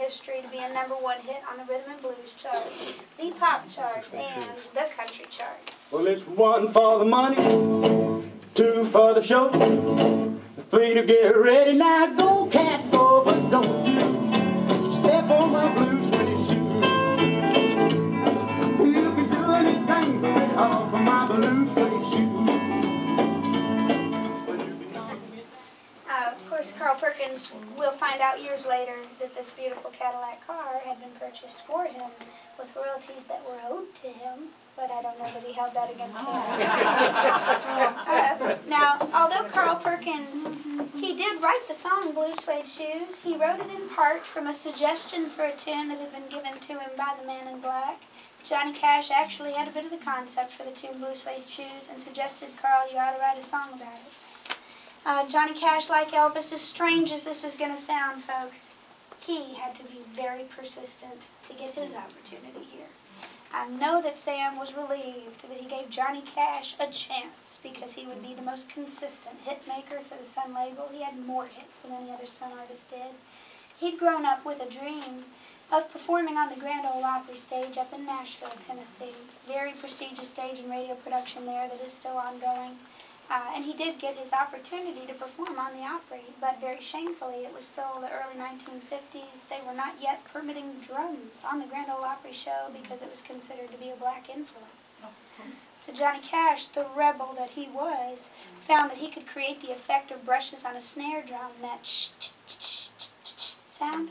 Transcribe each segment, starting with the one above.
history to be a #1 hit on the rhythm and blues charts, the pop charts, and the country charts. Well, it's 1 for the money, 2 for the show, 3 to get ready. Now go, cat, go, but don't you step on my blue suede shoes. You'll be doing anything very hard for my blue suede shoes. Of course, Carl Perkins will find out years later that this beautiful Cadillac car had been purchased for him with royalties that were owed to him, but I don't know that he held that against him. Now, although Carl Perkins, he did write the song Blue Suede Shoes, he wrote it in part from a suggestion for a tune that had been given to him by the Man in Black. Johnny Cash actually had a bit of the concept for the tune Blue Suede Shoes and suggested, Carl, you ought to write a song about it. Johnny Cash, like Elvis, as strange as this is going to sound, folks, he had to be very persistent to get his opportunity here. I know that Sam was relieved that he gave Johnny Cash a chance because he would be the most consistent hit maker for the Sun label. He had more hits than any other Sun artist did. He'd grown up with a dream of performing on the Grand Ole Opry stage up in Nashville, Tennessee. Very prestigious stage and radio production there that is still ongoing. And he did get his opportunity to perform on the Opry, but very shamefully, it was still the early 1950s. They were not yet permitting drums on the Grand Ole Opry show because it was considered to be a black influence. So Johnny Cash, the rebel that he was, found that he could create the effect of brushes on a snare drum, that sound,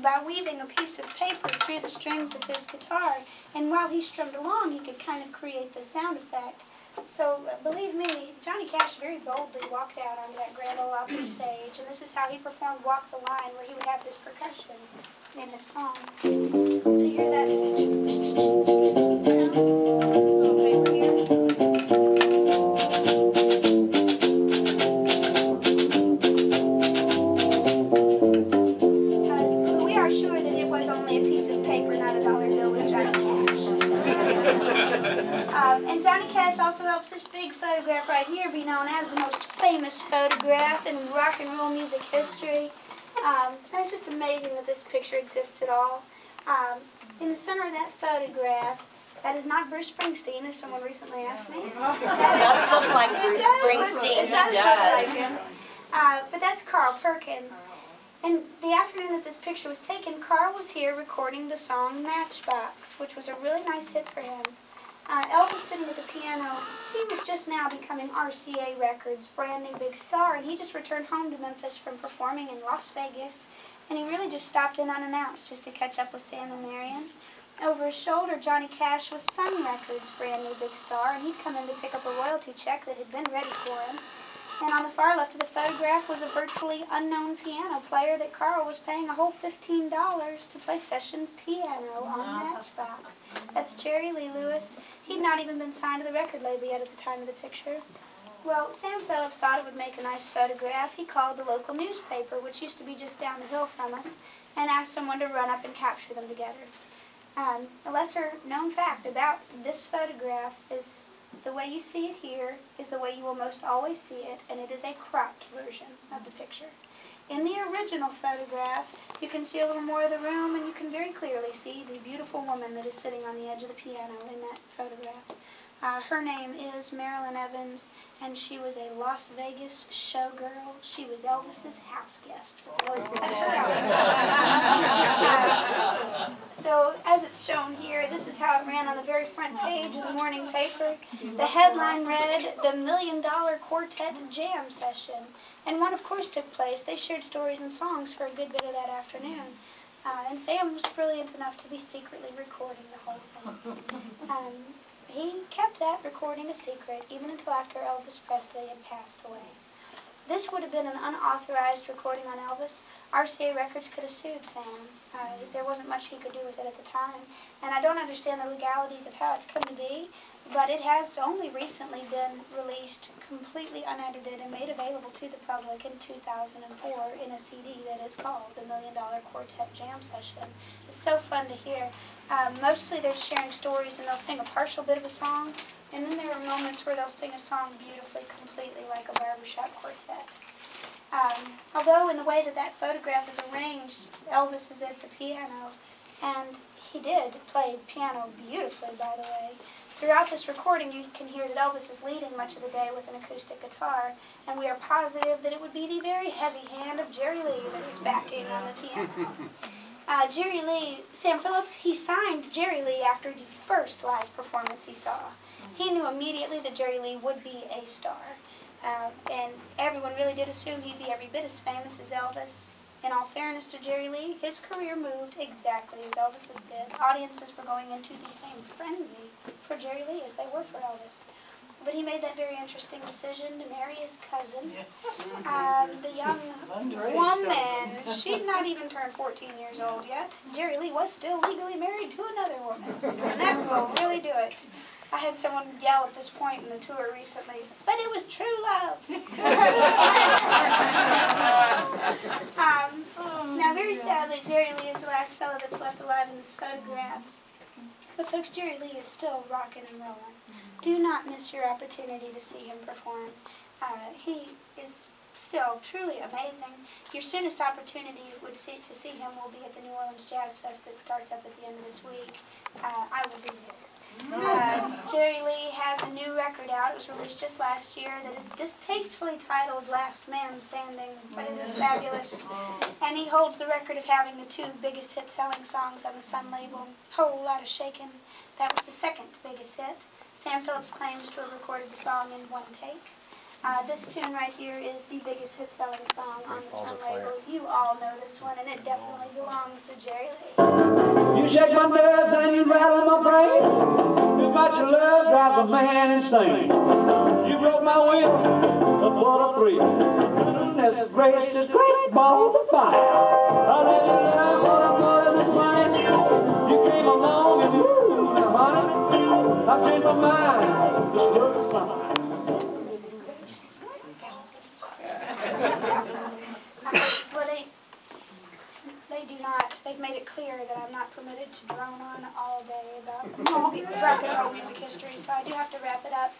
by weaving a piece of paper through the strings of his guitar. And while he strummed along, he could kind of create the sound effect. So, believe me, Johnny Cash very boldly walked out onto that Grand Ole Opry stage, and this is how he performed Walk the Line, where he would have this percussion in his song. So you hear that sound? This little paper here. But we are sure that it was only a piece of paper, not a dollar bill with Johnny Cash. And Johnny Cash also helps this big photograph right here be known as the most famous photograph in rock and roll music history. And it's just amazing that this picture exists at all. In the center of that photograph, that is not Bruce Springsteen, as someone recently asked me. It does look like Bruce Springsteen. It does look like him. But that's Carl Perkins. And the afternoon that this picture was taken, Carl was here recording the song Matchbox, which was a really nice hit for him. Elvis sitting at the piano, he was just now becoming RCA Records' brand new big star, and he just returned home to Memphis from performing in Las Vegas, and he really just stopped in unannounced just to catch up with Sam and Marion. Over his shoulder, Johnny Cash was Sun Records' brand new big star, and he'd come in to pick up a royalty check that had been ready for him. And on the far left of the photograph was a virtually unknown piano player that Carl was paying a whole $15 to play session piano on Matchbox. That's Jerry Lee Lewis. He'd not even been signed to the record label yet at the time of the picture. Well, Sam Phillips thought it would make a nice photograph. He called the local newspaper, which used to be just down the hill from us, and asked someone to run up and capture them together. A lesser known fact about this photograph is the way you see it here is the way you will most always see it, and it is a cropped version of the picture. In the original photograph, you can see a little more of the room, and you can very clearly see the beautiful woman that is sitting on the edge of the piano in that photograph. Her name is Marilyn Evans, and she was a Las Vegas showgirl. She was Elvis's house guest. So, as it's shown here, this is how it ran on the very front page of the morning paper. The headline read, "The $1 Million Quartet Jam Session." And one, of course, took place. They shared stories and songs for a good bit of that afternoon. And Sam was brilliant enough to be secretly recording the whole thing. He kept that recording a secret even until after Elvis Presley had passed away. This would have been an unauthorized recording on Elvis. RCA Records could have sued Sam. There wasn't much he could do with it at the time. And I don't understand the legalities of how it's come to be, but it has only recently been released completely unedited and made available to the public in 2004 in a CD that is called The $1 Million Quartet Jam Session. It's so fun to hear. Mostly they're sharing stories and they'll sing a partial bit of a song, and then there are moments where they'll sing a song beautifully, completely like a barbershop quartet. Although in the way that that photograph is arranged, Elvis is at the piano, and he did play piano beautifully, by the way. Throughout this recording, you can hear that Elvis is leading much of the day with an acoustic guitar, and we are positive that it would be the very heavy hand of Jerry Lee that is backing on the piano. Jerry Lee, Sam Phillips, he signed Jerry Lee after the first live performance he saw. He knew immediately that Jerry Lee would be a star, and everyone really did assume he'd be every bit as famous as Elvis. In all fairness to Jerry Lee, his career moved exactly as Elvis's did. Audiences were going into the same frenzy for Jerry Lee as they were for Elvis. But he made that very interesting decision to marry his cousin, the young woman. She'd not even turned 14 years old yet. Jerry Lee was still legally married to another woman, and that will really do it. I had someone yell at this point in the tour recently, but it was true love. Now, very sadly, Jerry Lee is the last fellow that's left alive in this photograph. But folks, Jerry Lee is still rocking and rolling. Do not miss your opportunity to see him perform. He is still truly amazing. Your soonest opportunity to see him will be at the New Orleans Jazz Fest that starts up at the end of this week. I will be there. Jerry Lee has a new record out. It was released just last year that is distastefully titled Last Man Standing, but it is fabulous. And he holds the record of having the 2 biggest hit-selling songs on the Sun label, Whole Lotta Shakin'. That was the 2nd biggest hit. Sam Phillips claims to have recorded the song in 1 take. This tune right here is the biggest hit-selling song on the Sun label. You all know this one, and it definitely belongs to Jerry Lee. You shake my nerves and you rattle my brain. Too much love drives a man insane. You broke my will, but what a thrill. Goodness gracious, great balls of fire. I let you know what I'm doing this morning. You came along and ooh, now honey, I've changed my mind. This love is fine. Well, they do not. They've made it clear that I'm not permitted to drone on all day about rock and roll music history, so I do have to wrap it up.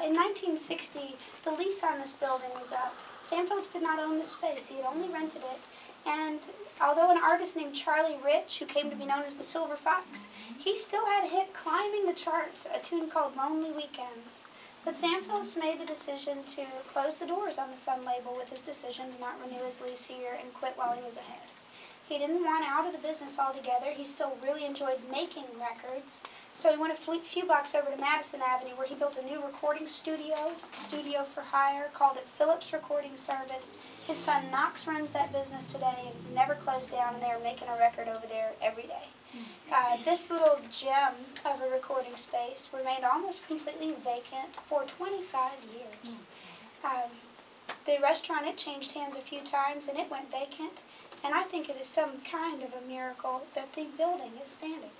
In 1960, the lease on this building was up. Sam Phillips did not own the space. He had only rented it. And although an artist named Charlie Rich, who came to be known as the Silver Fox, he still had a hit climbing the charts, a tune called Lonely Weekends. But Sam Phillips made the decision to close the doors on the Sun label with his decision to not renew his lease here and quit while he was ahead. He didn't want out of the business altogether. He still really enjoyed making records. So he went a few blocks over to Madison Avenue where he built a new recording studio for hire, called it Phillips Recording Service. His son Knox runs that business today. It has never closed down, and they are making a record over there every day. This little gem of a recording space remained almost completely vacant for 25 years. The restaurant, it changed hands a few times, and it went vacant. And I think it is some kind of a miracle that the building is standing.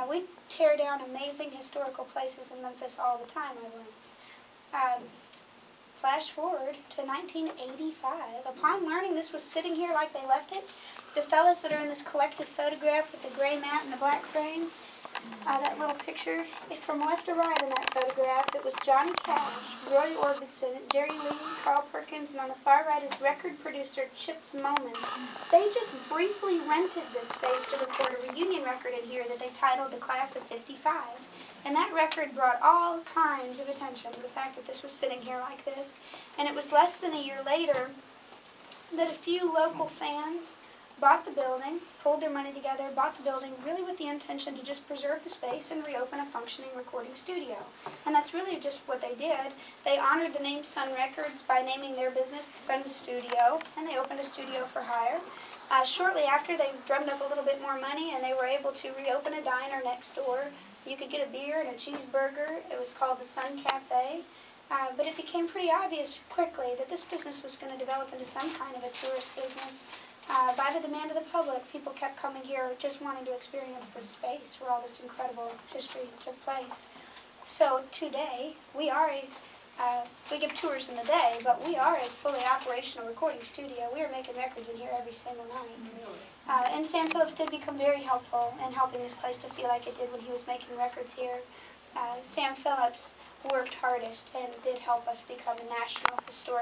We tear down amazing historical places in Memphis all the time, I learned. Flash forward to 1985. Upon learning this was sitting here like they left it, the fellas that are in this collective photograph with the gray mat and the black frame, that little picture, from left to right in that photograph, it was Johnny Cash, Roy Orbison, Jerry Lee, Carl Perkins, and on the far right is record producer Chips Moman. They just briefly rented this space to record a reunion record in here that they titled The Class of '55. And that record brought all kinds of attention to the fact that this was sitting here like this. And it was less than a year later that a few local fans bought the building, pulled their money together, bought the building, really with the intention to just preserve the space and reopen a functioning recording studio. And that's really just what they did. They honored the name Sun Records by naming their business Sun Studio, and they opened a studio for hire. Shortly after, they drummed up a little bit more money, and they were able to reopen a diner next door. You could get a beer and a cheeseburger. It was called the Sun Cafe. But it became pretty obvious quickly that this business was going to develop into some kind of a tourist business. By the demand of the public, people kept coming here just wanting to experience this space where all this incredible history took place. So today, we give tours in the day, but we are a fully operational recording studio. We are making records in here every single night. And Sam Phillips did become very helpful in helping this place to feel like it did when he was making records here. Sam Phillips worked hardest and did help us become a national historic